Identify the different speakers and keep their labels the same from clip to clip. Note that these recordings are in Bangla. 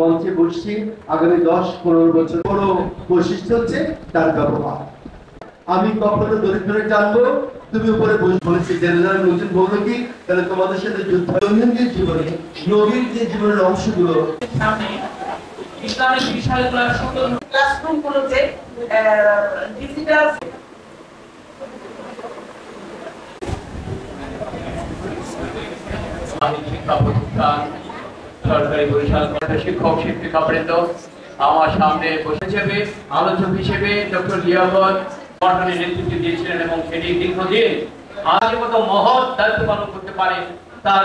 Speaker 1: মঞ্চে বসছি আগামী 10-15 বছর বড় বৈশিষ্ট্য হচ্ছে তার ব্যবহার। আমি কখনো দরিদ্রে জানবো তুমি উপরে বলেছি জেনারেল নতুন বললো কি তাহলে তোমাদের সাথে যুদ্ধ। দৈনন্দিন জীবনে নবীর যে জীবনের অংশগুলো
Speaker 2: ইসলামিক বিষয়গুলো ক্লাসরুমগুলোতে ডিজিটাল
Speaker 3: শিক্ষা প্রতিষ্ঠান সরকারি বরিশাল শিক্ষক শিক্ষিকাবৃন্দ আমার সামনে বসে যাবে আলোচক হিসেবে ডক্টর লিয়াকত বর্তমানে নেতৃত্ব দিয়েছিলেন এবং সেটি দীর্ঘদিন আজের মতো মহৎ দায়িত্ব পালন করতে পারে তার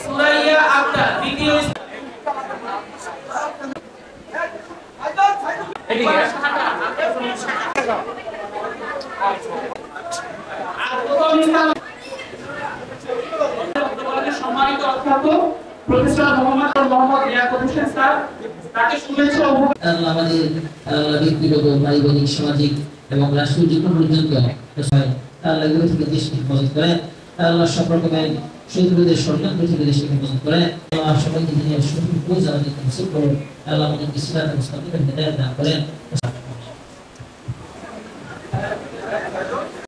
Speaker 2: সুরাইয়া আক্তার দ্বিতীয় সম্মানিত অধ্যাপক প্রফেসর মোহাম্মদ লিয়াকত হোসেন স্যার তাকে শুভেচ্ছা
Speaker 4: আল্লাহ আমাদের ব্যক্তিগত পারিবারিক সামাজিক এবং রাষ্ট্রীয় জীবন পর্যন্ত আল্লাহ এগুলো থেকে দেশকে হেফাজত করে আল্লাহ সব রকমের শত্রুদের ষড়যন্ত্র থেকে দেশকে হেফাজত করে আল্লাহ সবাইকে দুনিয়ার সুখ জানাতে করুন আল্লাহ আমাদের ইসলাম মুস্তাকিম হেদায়েত দান করেন।